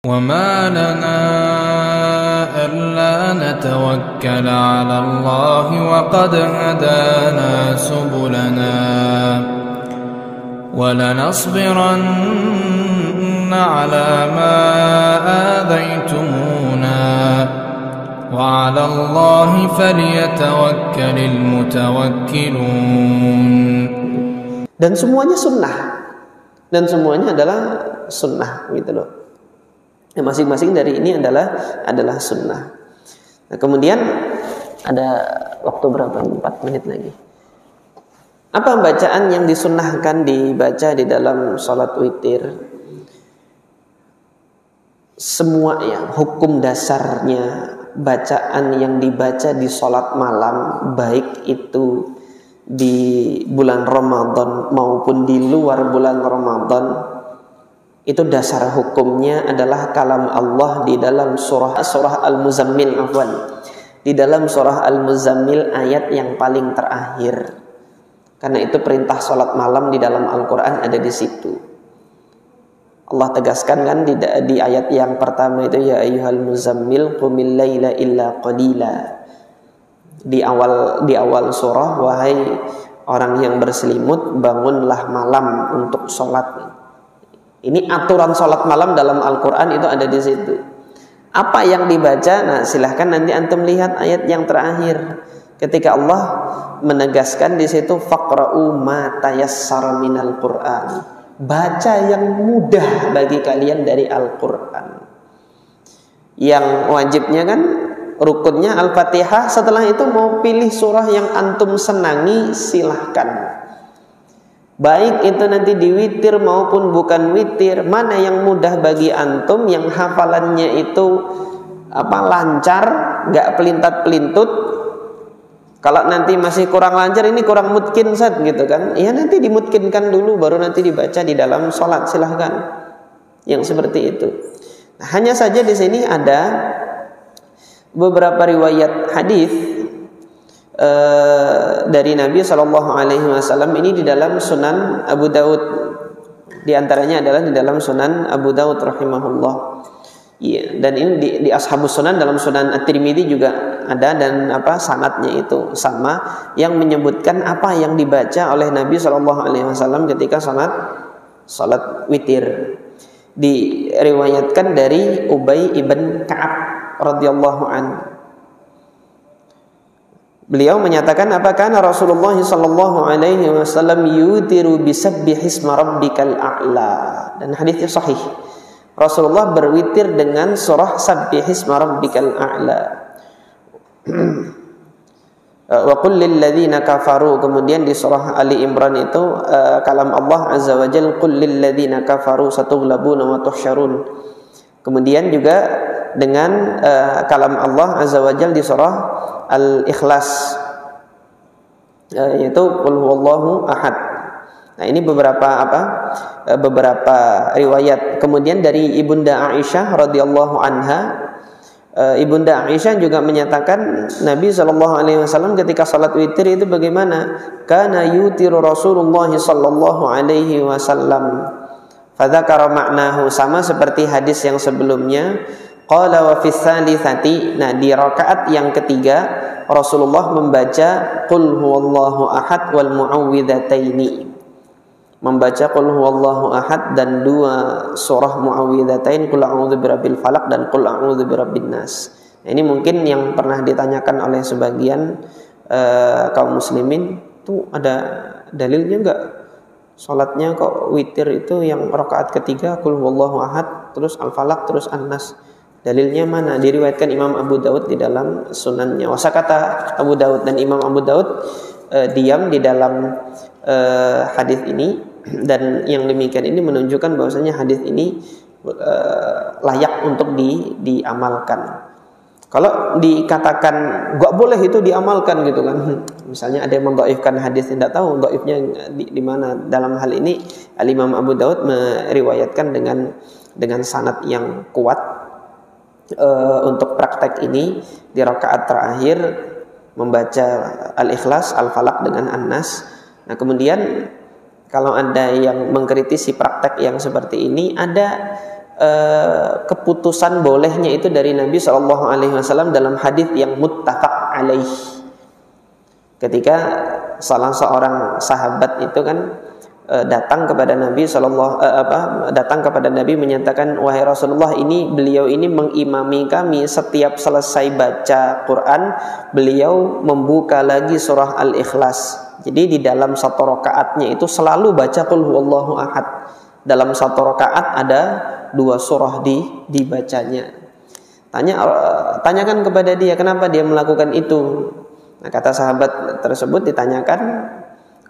وَمَا لَنَا أَلَّا نَتَوَكَّلَ عَلَى اللَّهِ وَقَدْ هَدَانَا سُبُلَنَا وَلَنَصْبِرَنَّ عَلَى مَا آذَيْتُمُونَا وَعَلَى اللَّهِ فَلْيَتَوَكَّلِ الْمُتَوَكِّلُونَ. Dan semuanya sunnah, dan semuanya adalah sunnah, gitu loh. Masing-masing dari ini adalah sunnah. Nah, kemudian ada waktu berapa? 4 menit lagi. Apa bacaan yang disunnahkan dibaca di dalam sholat witir? Semua ya, hukum dasarnya bacaan yang dibaca di sholat malam, baik itu di bulan Ramadan maupun di luar bulan Ramadan, itu dasar hukumnya adalah kalam Allah di dalam surah Al-Muzammil, di dalam surah Al-Muzammil ayat yang paling terakhir. Karena itu perintah sholat malam di dalam Al-Quran ada di situ. Allah tegaskan kan di ayat yang pertama itu, ya ayyuhal muzammil qumil laila illa qalila. Di awal surah, wahai orang yang berselimut, bangunlah malam untuk sholat. Ini aturan sholat malam dalam Al-Quran itu ada di situ. Apa yang dibaca? Nah, silahkan nanti antum lihat ayat yang terakhir. Ketika Allah menegaskan di situ, faqra'u ma tayassara minal Qur'an. Baca yang mudah bagi kalian dari Al-Quran. Yang wajibnya kan rukunnya Al-Fatihah. Setelah itu mau pilih surah yang antum senangi, silahkan. Baik itu nanti di witir maupun bukan witir, mana yang mudah bagi antum, yang hafalannya itu lancar, gak pelintat-pelintut. Kalau nanti masih kurang lancar, ini kurang mutkin Ustaz gitu kan, ya nanti dimutkinkan dulu baru nanti dibaca di dalam sholat, silahkan. Yang seperti itu. Nah, hanya saja di sini ada beberapa riwayat hadis dari Nabi SAW ini di dalam Sunan Abu Daud. Di antaranya adalah di dalam Sunan Abu Daud rahimahullah. Iya, dan ini di Ashabus Sunan, dalam Sunan At-Tirmidzi juga ada, dan sanadnya itu sama, yang menyebutkan apa yang dibaca oleh Nabi SAW ketika salat witir. Diriwayatkan dari Ubay ibn Ka'ab radhiyallahu anhu. Beliau menyatakan, apakah Rasulullah sallallahu alaihi wasallam yutiru bisabbihisma rabbikal a'la, dan hadisnya sahih. Rasulullah berwitir dengan surah Sabbihisma rabbikal a'la. Wa qul lil ladzina kafaru, kemudian di surah Ali Imran itu kalam Allah azza wa jalla, qul lil ladzina kafaru satughlabuna wa tuhsyarun. Kemudian juga dengan kalam Allah azza wa jalla di surah Al-Ikhlas, yaitu qul huwallahu ahad. Nah, ini beberapa riwayat. Kemudian dari Ibunda Aisyah radhiyallahu anha, Ibunda Aisyah juga menyatakan Nabi SAW ketika salat witir itu bagaimana? Kana yutiru Rasulullah sallallahu alaihi wasallam. Fadzakara ma'nahu, sama seperti hadis yang sebelumnya. Qala wa fi tsalitsati, nah di rakaat yang ketiga Rasulullah membaca qul huwallahu ahad wal muawwidhataini, membaca qul huwallahu ahad dan 2 surah muawwidhatain, qul a'udzu birabbil falaq dan qul a'udzu birabbin nas. Nah, ini mungkin yang pernah ditanyakan oleh sebagian kaum muslimin, itu ada dalilnya enggak? Salatnya kok witir itu yang rakaat ketiga qul huwallahu ahad terus al-falaq terus an-nas. Dalilnya mana? Diriwayatkan Imam Abu Daud di dalam sunannya. Wasakata Abu Daud, dan Imam Abu Daud diam di dalam hadis ini, dan yang demikian ini menunjukkan bahwasanya hadis ini layak untuk diamalkan. Kalau dikatakan gak boleh itu diamalkan gitu kan, misalnya ada yang mendhaifkan hadis, tidak tahu dhaifnya di mana. Dalam hal ini Al-Imam Abu Daud meriwayatkan dengan sanad yang kuat untuk praktek ini di rakaat terakhir membaca Al-Ikhlas, Al-Falaq dengan An-Nas. Nah, kemudian kalau ada yang mengkritisi praktek yang seperti ini, ada keputusan bolehnya itu dari Nabi SAW dalam hadis yang muttafaq alaih. Ketika salah seorang sahabat itu kan datang kepada Nabi datang kepada Nabi menyatakan, wahai Rasulullah, beliau ini mengimami kami, setiap selesai baca Quran beliau membuka lagi surah Al-Ikhlas. Jadi di dalam satu rakaatnya itu selalu baca Qul huwallahu ahad. Dalam satu rakaat ada 2 surah dibacanya. Tanyakan kepada dia kenapa dia melakukan itu. Nah, kata sahabat tersebut ditanyakan,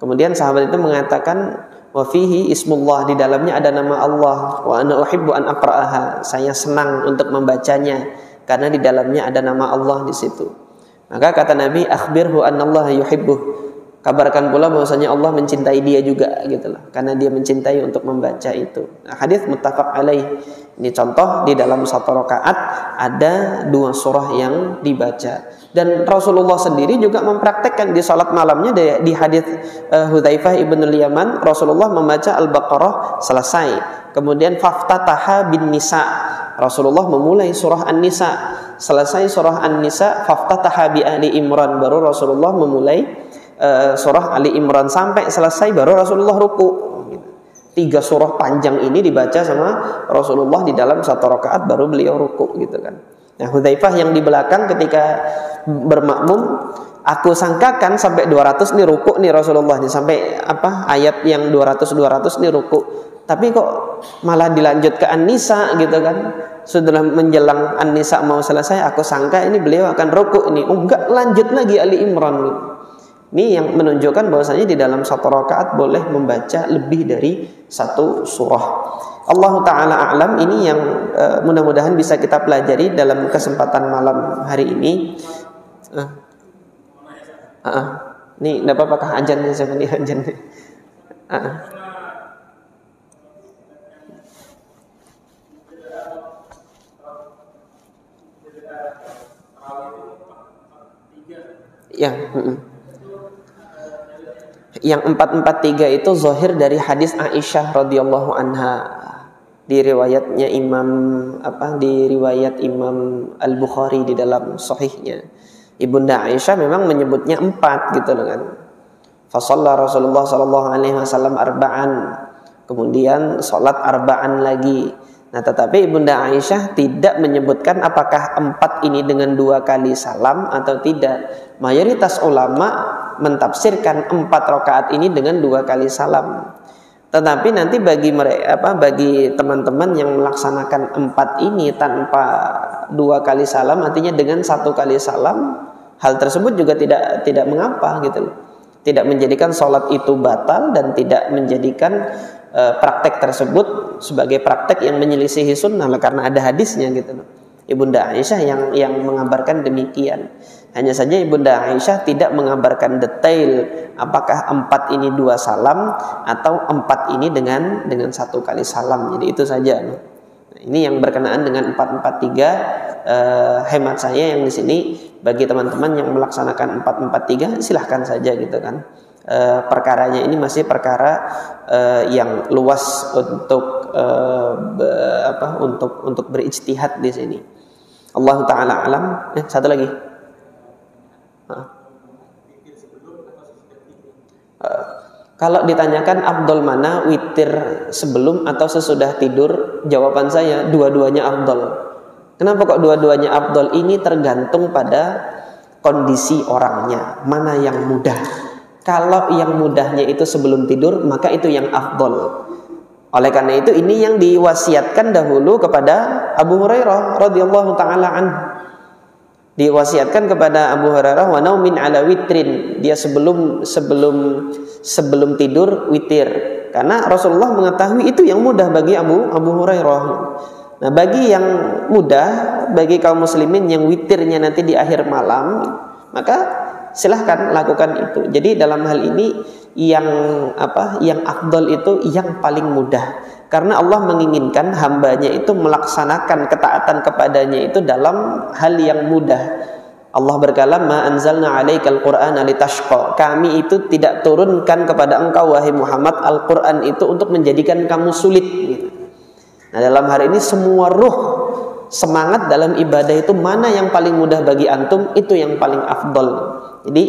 kemudian sahabat itu mengatakan, wa fihi ismullah, di dalamnya ada nama Allah, wa ana uhibbu an aqra'aha, saya senang untuk membacanya karena di dalamnya ada nama Allah di situ. Maka kata Nabi, akhbirhu annallaha yuhibbuh, kabarkan pula bahwasanya Allah mencintai dia juga gitu loh, karena dia mencintai untuk membaca itu. Nah, hadis muttafaq alaih. Ini contoh di dalam satu rakaat ada 2 surah yang dibaca. Dan Rasulullah sendiri juga mempraktekkan di salat malamnya. Di hadis Hudzaifah ibn al-Yaman, Rasulullah membaca Al-Baqarah selesai, kemudian faftataha bin Nisa, Rasulullah memulai surah An-Nisa, selesai surah An-Nisa faftataha bi Ali Imran, baru Rasulullah memulai surah Ali Imran sampai selesai, baru Rasulullah ruku. 3 surah panjang ini dibaca sama Rasulullah di dalam satu rakaat, baru beliau ruku gitu kan. Nah, Hudzaifah yang di belakang ketika bermakmum, aku sangkakan sampai 200 nih ruku nih Rasulullah nih, sampai ayat yang 200 nih ruku. Tapi kok malah dilanjut ke An-Nisa gitu kan. Sudah menjelang An-Nisa mau selesai, aku sangka ini beliau akan ruku ini. Oh enggak, lanjut lagi Ali Imran gitu. Ini yang menunjukkan bahwasanya di dalam satu rakaat boleh membaca lebih dari 1 surah. Allah Ta'ala a'lam. Ini yang mudah-mudahan bisa kita pelajari dalam kesempatan malam hari ini. Ini enggak apa-apakah ajannya, siapa nih ajannya? Ya, yang 443 itu zahir dari hadis Aisyah radhiyallahu anha, di riwayat Imam Al-Bukhari di dalam sahihnya. Ibunda Aisyah memang menyebutnya 4 gitu loh kan. Fa shalla Rasulullah sallallahu alaihi wasallam arba'an, kemudian salat arba'an lagi. Nah, tetapi Ibunda Aisyah tidak menyebutkan apakah 4 ini dengan 2 kali salam atau tidak. Mayoritas ulama mentafsirkan 4 rakaat ini dengan 2 kali salam. Tetapi nanti bagi teman-teman yang melaksanakan 4 ini tanpa 2 kali salam, artinya dengan 1 kali salam, hal tersebut juga tidak mengapa gitu loh. Tidak menjadikan sholat itu batal dan tidak menjadikan praktek tersebut sebagai praktek yang menyelisihi sunnah, karena ada hadisnya gitu loh. Ibunda Aisyah yang mengabarkan demikian. Hanya saja Ibunda Aisyah tidak mengabarkan detail apakah 4 ini 2 salam atau 4 ini dengan 1 kali salam. Jadi itu saja. Nah, ini yang berkenaan dengan 443. Hemat saya yang di sini, bagi teman-teman yang melaksanakan 443 silahkan saja gitu kan. Perkaranya ini masih perkara yang luas untuk berijtihad di sini. Allah Ta'ala alam. Satu lagi. Kalau ditanyakan afdol mana, witir sebelum atau sesudah tidur, jawaban saya dua-duanya afdol. Kenapa kok dua-duanya afdol? Ini tergantung pada kondisi orangnya, mana yang mudah. Kalau yang mudahnya itu sebelum tidur, maka itu yang afdol. Oleh karena itu ini yang diwasiatkan dahulu kepada Abu Hurairah radhiyallahu taala anhu. Diwasiatkan kepada Abu Hurairah, wa naumin ala witrin, dia sebelum tidur witir, karena Rasulullah mengetahui itu yang mudah bagi Abu Hurairah. Nah, bagi yang mudah, bagi kaum muslimin yang witirnya nanti di akhir malam, maka silahkan lakukan itu. Jadi dalam hal ini yang afdal itu yang paling mudah, karena Allah menginginkan hambanya itu melaksanakan ketaatan kepadanya itu dalam hal yang mudah. Allah berkalam, ma anzalna 'alaikal qur'ana litashqa, kami itu tidak turunkan kepada engkau wahai Muhammad Al-Qur'an itu untuk menjadikan kamu sulit gitu. Nah, dalam hari ini semua ruh semangat dalam ibadah itu mana yang paling mudah bagi antum, itu yang paling afdol. Jadi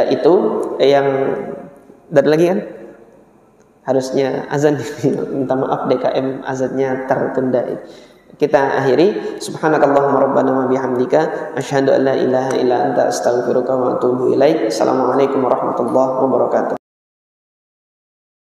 itu yang dan lagi kan harusnya azan. Minta maaf DKM azannya tertunda. Kita akhiri. Subhanakallahumma rabbana wa bihamdika asyhadu an la ilaha illa anta astaghfiruka wa atubu ilaik. Assalamualaikum warahmatullahi wabarakatuh.